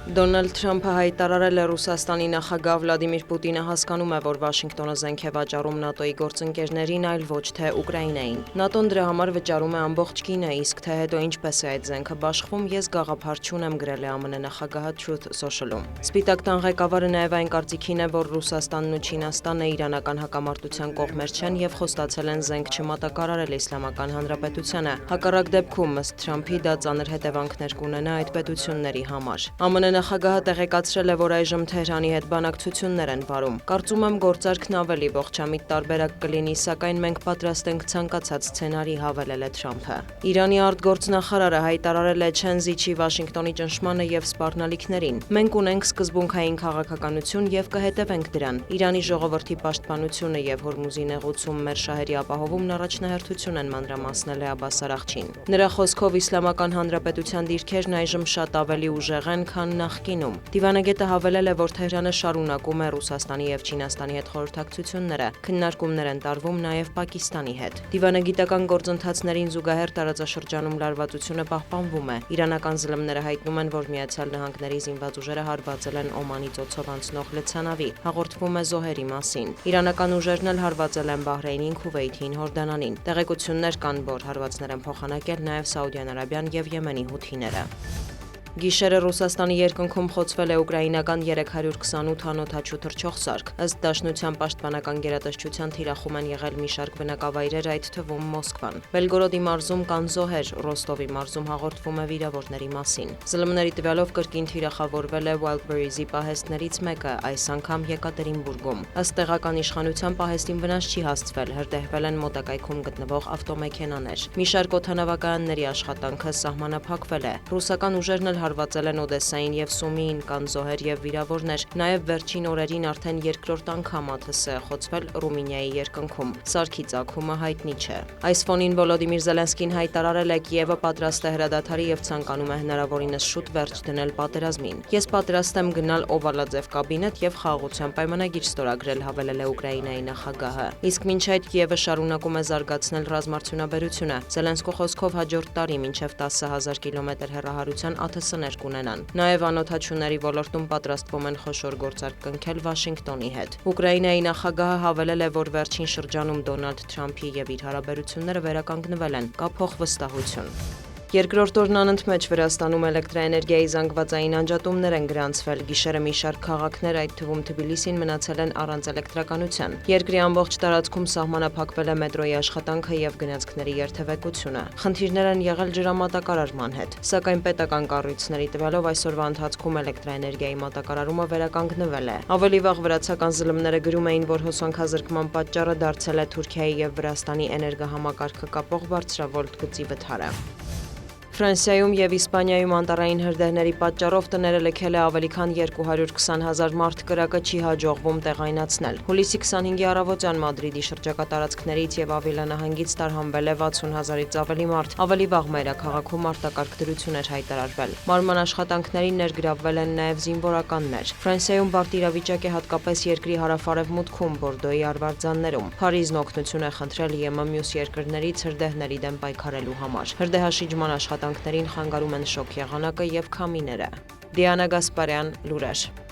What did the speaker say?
Դոնալդ Թրամփը հայտարարել է Ռուսաստանի նախագահ Վլադիմիր Պուտինը հասկանում է, որ Վաշինգտոնը զենք է վաճառում ՆԱՏՕ-ի գործընկերներին, այլ ոչ թե Ուկրաինային։ ՆԱՏՕ-ն դրա համար վճարում է ամբողջ գինը, իսկ թե հետո ինչպես է այդ զենքը բաշխվում, ես գաղափար չունեմ, գրել է ԱՄՆ նախագահը Truth Social-ում։ Սպիտակ տան ղեկավարը նաև այն կարծիքին է, որ Ռուսաստանն ու Չինաստանը իրանական հակամարտության կողմեր չեն եւ խոստացել են զենք չմատակարարել Իսլամական Հանրապետությանը։ Հակառակ դեպքում, ըստ Թրամփի, դա ծանր հետևանքներ կունենա այդ պետությունների համար։ ԱՄՆ նախագահը տեղեկացրել է, որ այժմ Թեհրանի հետ բանակցություններ են վարում։ Կարծում եմ, գործարքն ավելի ողջամիտ տարբերակ կլինի, սակայն մենք պատրաստ ենք ցանկացած սցենարի, հավելել է Թրամփը։ Իրանի արտգործնախարարը հայտարարել է չեն զիջի Վաշինգտոնի ճնշմանը եւ սպառնալիքներին։ Մենք ունենք սկզբունքային քաղաքականություն եւ կհետևենք դրան։ Իրանի ժողովրդի պաշտպանությունը եւ Հորմուզի նեղուցում մեր շահերի ապահովումն առաջնահերթություն են, մանրամասնել է Աբբաս Արաղչին։ Նրա խոսքով Իսլամական Հանրապետության դիրքերն այժմ շատ ավելի ուժեղ են, քան նախկինում։ Դիվանագետը հավելել է, որ Թեհրանը շարունակում է Ռուսաստանի եւ Չինաստանի հետ խորհրդակցությունները, քննարկումներ են տարվում նաեւ Պակիստանի հետ։ Դիվանագիտական գործընթացներին զուգահեռ տարածաշրջանում լարվածությունը պահպանվում է։ Իրանական ԶԼՄ-ները հայտնում են, որ Միացյալ Նահանգների զինված ուժերը հարվածել են Օմանի ծոցով անցնող լցանավի, հաղորդվում է զոհերի մասին։ Իրանական ուժերն էլ հարվածել են Բահրեյնին, Քուվեյթին, Հորդանանին։ Տեղեկություններ կան, որ հարվածներ են փոխանակել նաեւ Սաուդյան Արաբիան եւ Եմենի հութիները։ Գիշերը Ռուսաստանի երկնքում խոցվել է ուկրաինական 328 անօդաչու թռչող սարք։ Ըստ Դաշնության պաշտպանական գերատեսչության թիրախում են եղել մի շարք բնակավայրեր, այդ թվում Մոսկվան։ Բելգորոդի մարզում կան զոհեր, Ռոստովի մարզում հաղորդվում է վիրավորների մասին։ ԶԼՄ-ների տվյալով կրկին թիրախավորվել է Wildberries-ի պահեստներից մեկը, այս անգամ Եկատերինբուրգում։ Ըստ տեղական իշխանության պահեստին վնաս չի հասցվել, հրդեհվել են մոտակայքում գտնվող ավտոմեքենաներ։ Մի շարք օդանավակայանների աշխատանքը սահմանափակվել է։ Ռուսական ուժերն էլ հարվածել են Օդեսային եւ Սումիին, կան զոհեր եւ վիրավորներ։ Նաեւ վերջին օրերին արդեն երկրորդ անգամ ԱԹՍ-ը խոցվել Ռումինիայի երկնքում։ Սարքի ծագումը հայտնի չէ։ Այս ֆոնին Վոլոդիմիր Զելենսկին հայտարարել է Կիևը պատրաստ է հրադադարի եւ ցանկանում է հնարավորինս շուտ վերջ դնել պատերազմին։ Ես պատրաստ եմ գնալ օվալաձև կաբինետ եւ խաղաղության պայմանագիր ստորագրել, հավելել է Ուկրաինայի նախագահը։ Իսկ մինչ այդ Կիևը շարունակում է զարգացնել ռազմարդյունաբերությունը։ Զելենսկու խոսքով հաջորդ տարի մինչեւ 10,000 կիլոմետր հեռահարության ԱԹՍ-ներ կունենան։ Նաև անօդաչուների ոլորտում պատրաստվում են խոշոր գործարք կնքել Վաշինգտոնի հետ։ Ուկրաինայի նախագահը հավելել է, որ վերջին շրջանում Դոնալդ Թրամփի եւ իր հարաբերությունները վերականգնվել են, կա փոխվստահություն։ Երկրորդ օրն անընդմեջ Վրաստանում էլեկտրաէներգիայի զանգվածային անջատումներ են գրանցվել։ Գիշերը մի շարք քաղաքներ, այդ թվում Թբիլիսին, մնացել են առանց էլեկտրականության։ Երկրի ամբողջ տարածքում սահմանափակվել է մետրոյի աշխատանքը եւ գնացքների երթևեկությունը։ Խնդիրներ են եղել ջրամատակարարման հետ, սակայն պետական կառույցների տվյալով այսօրվա ընթացքում էլեկտրաէներգիայի մատակարարումը վերականգնվել է։ Ավելի վաղ վրացական ԶԼՄ-ները գրում էին, որ հոսանքազրկման պատճառը դարձել է Թուրքիայի եւ Վրաստանի էներգահամակարգը կապող բարձրավոլտ գծի վթարը։ Ֆրանսիայում եւ Իսպանիայում անտառային հրդեհների պատճառով տները լքել է ավելի քան 220,000 մարդ, կրակը չի հաջողվում տեղայնացնել։ Հուլիսի 25-ի առավոտյան Մադրիդի շրջակա տարածքներից եւ Ավիլա նահանգից տարհանվել է 60,000-ից ավելի մարդ։ Ավելի վաղ մայրաքաղաքում արտակարգ դրություն էր հայտարարվել։ Մարման աշխատանքներին ներգրավվել են նաեւ զինվորականներ։ Ֆրանսիայում բարդ իրավիճակ է հատկապես երկրի հարավ-արևմուտքում, Բորդոյի արվարձաններում։ Փարիզն օգնություն է խնդրել ԵՄ մյուս երկրներից հրդեհների դեմ պայքարելու համար։ Հրդեհաշիջման աշխատանքներին խանգարում են շոգ եղանակը եւ քամիները։ Դիանա Գասպարյան, լուրեր։